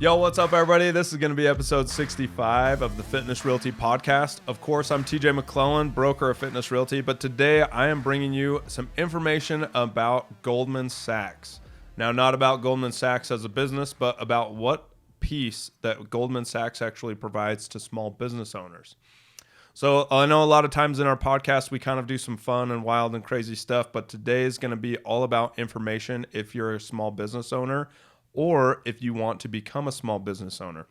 Yo, what's up, everybody? This is going to be episode 65 of the Fitness Realty podcast. Of course, I'm TJ McClellan, broker of Fitness Realty, but today I am bringing you some information about Goldman Sachs. Now, not about Goldman Sachs as a business, but about what piece that Goldman Sachs actually provides to small business owners. So I know a lot of times in our podcast, we kind of do some fun and wild and crazy stuff, but today is going to be all about information if you're a small business owner or if you want to become a small business owner.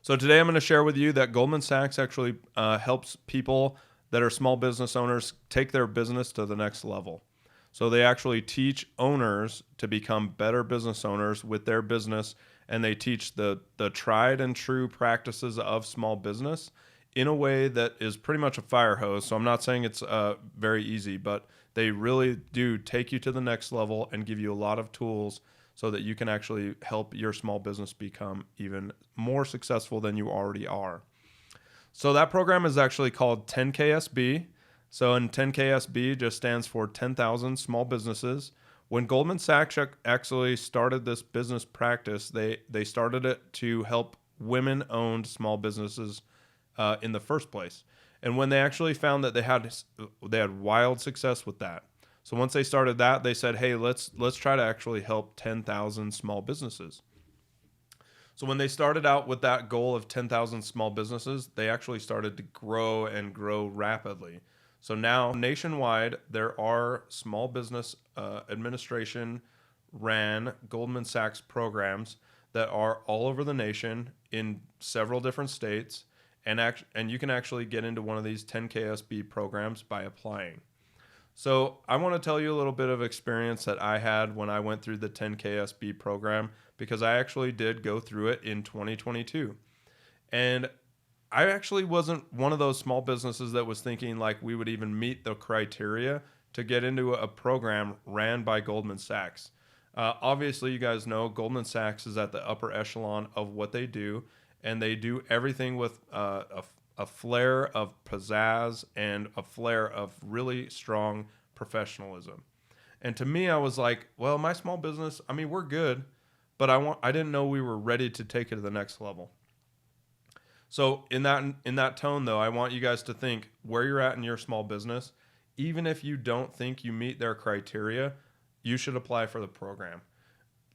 So today I'm going to share with you that Goldman Sachs actually helps people that are small business owners take their business to the next level. So they actually teach owners to become better business owners with their business, and they teach the tried and true practices of small business in a way that is pretty much a fire hose. So I'm not saying it's very easy, but they really do take you to the next level and give you a lot of tools so that you can actually help your small business become even more successful than you already are. So that program is actually called 10KSB. So in 10KSB just stands for 10,000 small businesses. When Goldman Sachs actually started this business practice, they started it to help women-owned small businesses in the first place. And when they actually found that they had wild success with that. So once they started that, they said, hey, let's try to actually help 10,000 small businesses. So when they started out with that goal of 10,000 small businesses, they actually started to grow and grow rapidly. So now nationwide, there are small business administration ran Goldman Sachs programs that are all over the nation in several different states. And you can actually get into one of these 10KSB programs by applying. So I want to tell you a little bit of experience that I had when I went through the 10KSB program, because I actually did go through it in 2022. And I actually wasn't one of those small businesses that was thinking like we would even meet the criteria to get into a program ran by Goldman Sachs. Obviously, you guys know Goldman Sachs is at the upper echelon of what they do, and they do everything with a flair of pizzazz and a flair of really strong professionalism. And to me, I was like, well, my small business, I mean, we're good, but I didn't know we were ready to take it to the next level. So in that tone, though, I want you guys to think where you're at in your small business. Even if you don't think you meet their criteria, you should apply for the program.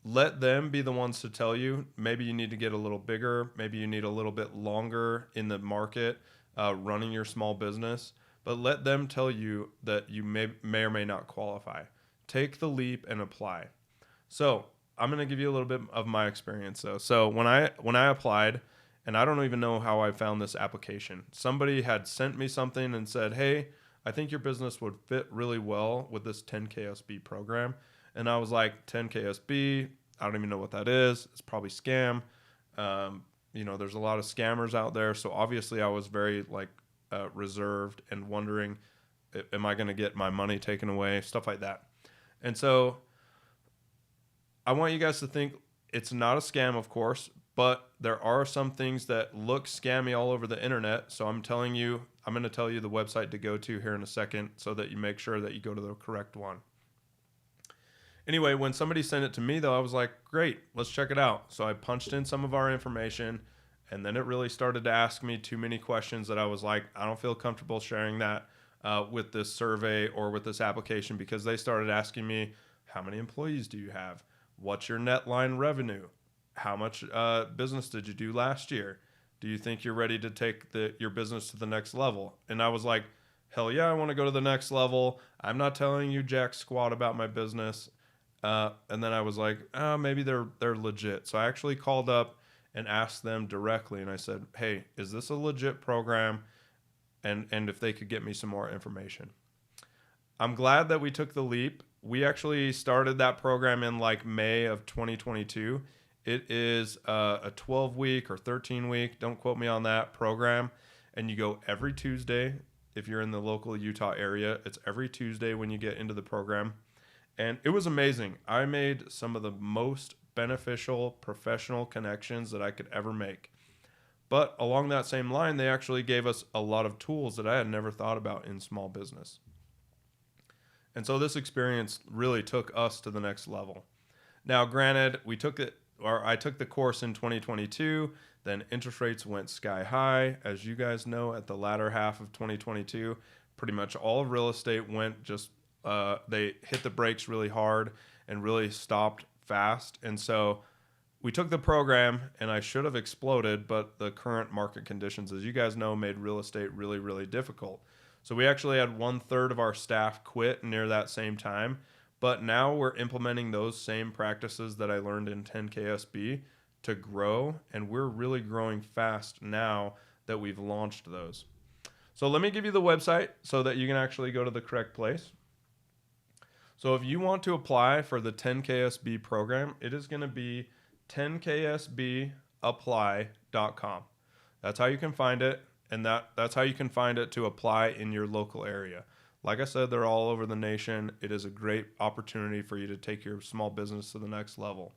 Let them be the ones to tell you, maybe you need to get a little bigger, maybe you need a little bit longer in the market running your small business, but let them tell you that you may or may not qualify. Take the leap and apply. So I'm going to give you a little bit of my experience though. So when I applied, and I don't even know how I found this application, somebody had sent me something and said, hey, I think your business would fit really well with this 10KSB program. And I was like, 10KSB, I don't even know what that is. It's probably scam. There's a lot of scammers out there. So obviously I was very reserved and wondering, am I going to get my money taken away? Stuff like that. And so I want you guys to think it's not a scam, of course, but there are some things that look scammy all over the internet. So I'm going to tell you the website to go to here in a second so that you make sure that you go to the correct one. Anyway, when somebody sent it to me, though, I was like, great, let's check it out. So I punched in some of our information, and then it really started to ask me too many questions that I was like, I don't feel comfortable sharing that with this survey or with this application, because they started asking me, how many employees do you have? What's your net line revenue? How much business did you do last year? Do you think you're ready to take your business to the next level? And I was like, hell yeah, I want to go to the next level. I'm not telling you jack squat about my business. And then I was like, maybe they're legit. So I actually called up and asked them directly, and I said, hey, is this a legit program? And if they could get me some more information. I'm glad that we took the leap. We actually started that program in May of 2022. It is a 12-week or 13-week, don't quote me on that, program. And you go every Tuesday. If you're in the local Utah area, it's every Tuesday when you get into the program. And it was amazing. I made some of the most beneficial professional connections that I could ever make. But along that same line, they actually gave us a lot of tools that I had never thought about in small business. And so this experience really took us to the next level. Now, granted, we took it I took the course in 2022. Then interest rates went sky high. As you guys know, at the latter half of 2022, pretty much all of real estate went they hit the brakes really hard and really stopped fast. And so we took the program, and I should have exploded, but the current market conditions, as you guys know, made real estate really, really difficult. So we actually had 1/3 of our staff quit near that same time. But now we're implementing those same practices that I learned in 10KSB to grow, and we're really growing fast now that we've launched those. So let me give you the website so that you can actually go to the correct place. So if you want to apply for the 10KSB program, it is going to be 10ksbapply.com. That's how you can find it, and that's how you can find it to apply in your local area. Like I said, they're all over the nation. It is a great opportunity for you to take your small business to the next level.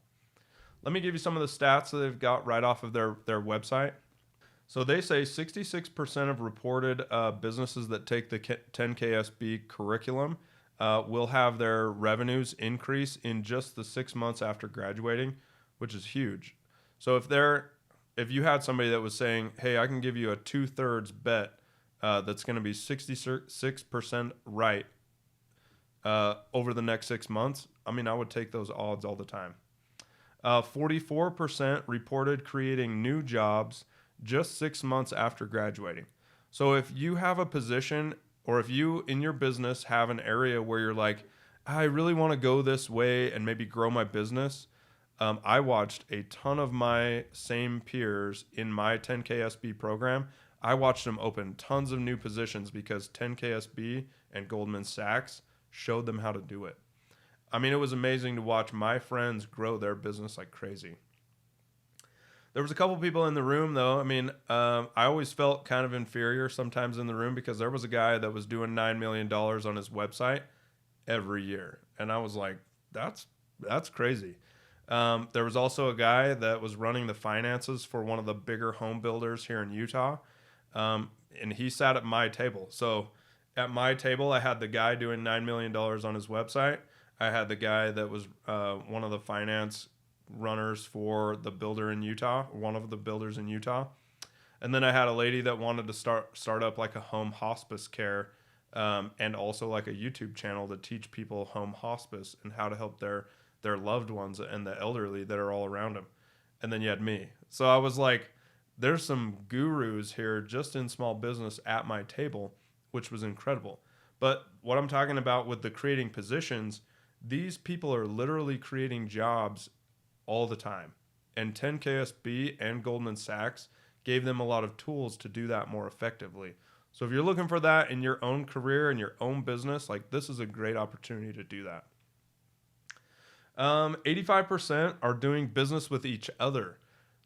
Let me give you some of the stats that they've got right off of their website. So they say 66% of reported businesses that take the 10KSB curriculum will have their revenues increase in just the 6 months after graduating, which is huge. So if you had somebody that was saying, hey, I can give you a 2/3 bet that's going to be 66% right over the next 6 months, I mean, I would take those odds all the time. 44% reported creating new jobs just 6 months after graduating. So if you have a position, or if you in your business have an area where you're like, I really want to go this way and maybe grow my business, I watched a ton of my same peers in my 10KSB program. I watched them open tons of new positions because 10KSB and Goldman Sachs showed them how to do it. I mean, it was amazing to watch my friends grow their business like crazy. There was a couple people in the room, though. I mean, I always felt kind of inferior sometimes in the room because there was a guy that was doing $9 million on his website every year. And I was like, that's crazy. There was also a guy that was running the finances for one of the bigger home builders here in Utah. And he sat at my table. So at my table, I had the guy doing $9 million on his website. I had the guy that was one of the finance runners for the builder in Utah, one of the builders in Utah. And then I had a lady that wanted to start up like a home hospice care and also like a YouTube channel to teach people home hospice and how to help their loved ones and the elderly that are all around them. And then you had me. So I was like, there's some gurus here just in small business at my table, which was incredible. But what I'm talking about with the creating positions, these people are literally creating jobs all the time. And 10KSB and Goldman Sachs gave them a lot of tools to do that more effectively. So if you're looking for that in your own career and your own business, like this is a great opportunity to do that. 85% are doing business with each other.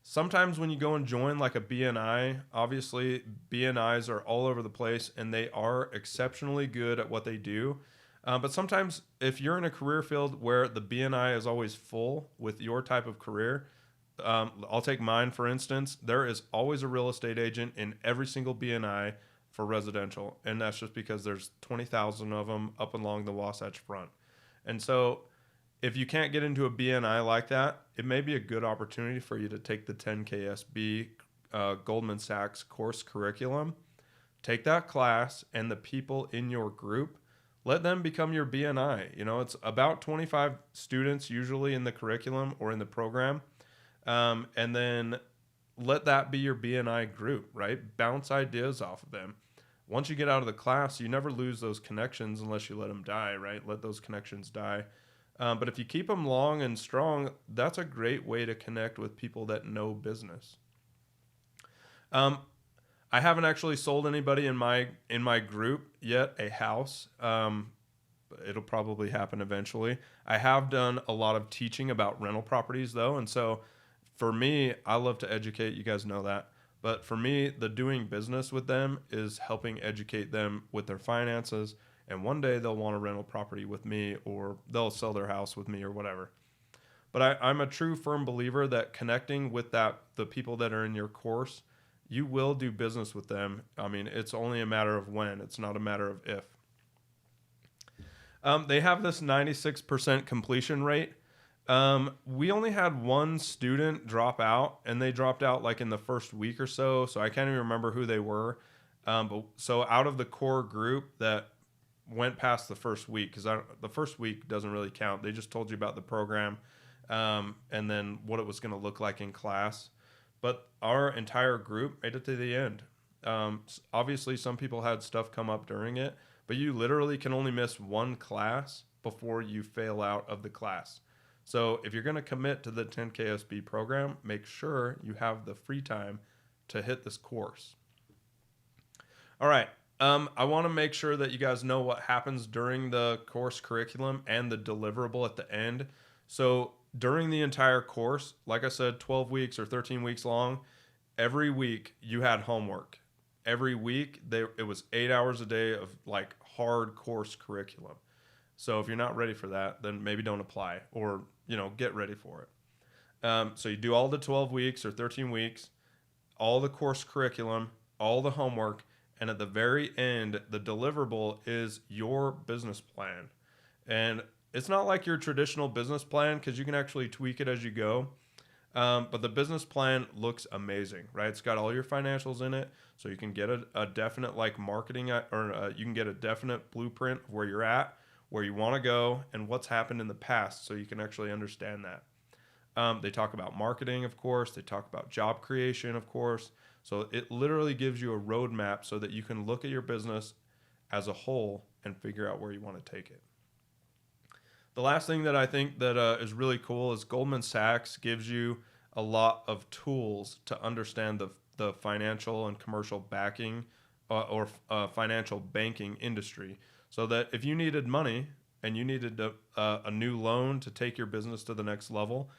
Sometimes when you go and join like a BNI, obviously BNIs are all over the place and they are exceptionally good at what they do. But sometimes if you're in a career field where the BNI is always full with your type of career, I'll take mine for instance, there is always a real estate agent in every single BNI for residential. And that's just because there's 20,000 of them up along the Wasatch Front. And so if you can't get into a BNI like that, it may be a good opportunity for you to take the 10KSB Goldman Sachs course curriculum. Take that class and the people in your group, let them become your BNI. You know, it's about 25 students usually in the curriculum or in the program. And then let that be your BNI group, right? Bounce ideas off of them. Once you get out of the class, you never lose those connections unless you let them die, right? Let those connections die. But if you keep them long and strong, that's a great way to connect with people that know business. I haven't actually sold anybody in my group yet a house. It'll probably happen eventually. I have done a lot of teaching about rental properties though, and so for me, I love to educate. You guys know that. But for me, the doing business with them is helping educate them with their finances. And one day they'll want a rental property with me or they'll sell their house with me or whatever. But I'm a true firm believer that connecting with the people that are in your course, you will do business with them. I mean, it's only a matter of when. It's not a matter of if. They have this 96% completion rate. We only had one student drop out, and they dropped out like in the first week or so. So I can't even remember who they were. But so out of the core group that went past the first week, because the first week doesn't really count. They just told you about the program, and then what it was going to look like in class. But our entire group made it to the end. Obviously, some people had stuff come up during it, but you literally can only miss one class before you fail out of the class. So if you're going to commit to the 10KSB program, make sure you have the free time to hit this course. All right. I want to make sure that you guys know what happens during the course curriculum and the deliverable at the end. So during the entire course, like I said, 12 weeks or 13 weeks long, every week you had homework. Every week it was 8 hours a day of like hard course curriculum. So if you're not ready for that, then maybe don't apply, or get ready for it. So you do all the 12 weeks or 13 weeks, all the course curriculum, all the homework, and at the very end, the deliverable is your business plan. And it's not like your traditional business plan, because you can actually tweak it as you go. But the business plan looks amazing, right? It's got all your financials in it, so you can get a definite like marketing, or you can get a definite blueprint of where you're at, where you want to go, and what's happened in the past, so you can actually understand that. They talk about marketing, of course. They talk about job creation, of course. So it literally gives you a roadmap so that you can look at your business as a whole and figure out where you want to take it. The last thing that I think that is really cool is Goldman Sachs gives you a lot of tools to understand the financial and commercial backing or financial banking industry, so that if you needed money and you needed a new loan to take your business to the next level,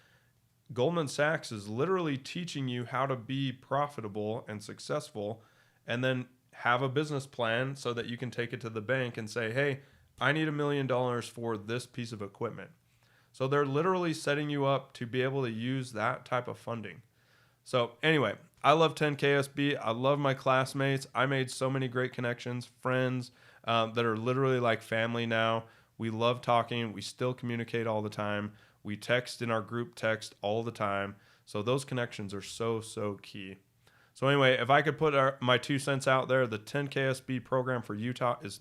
Goldman Sachs is literally teaching you how to be profitable and successful, and then have a business plan so that you can take it to the bank and say, hey, I need $1 million for this piece of equipment. So they're literally setting you up to be able to use that type of funding. So anyway, I love 10KSB. I love my classmates. I made so many great connections, friends that are literally like family now. We love talking. We still communicate all the time. We text in our group text all the time. So those connections are so, so key. So anyway, if I could put my 2 cents out there, the 10KSB program for Utah is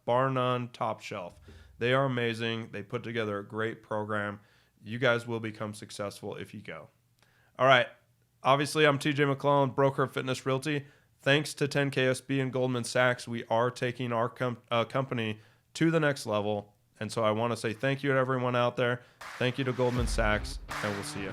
bar none top shelf. They are amazing. They put together a great program. You guys will become successful if you go. All right. Obviously, I'm TJ McClellan, broker of Fitness Realty. Thanks to 10KSB and Goldman Sachs, we are taking our company to the next level. And so I want to say thank you to everyone out there. Thank you to Goldman Sachs, and we'll see you.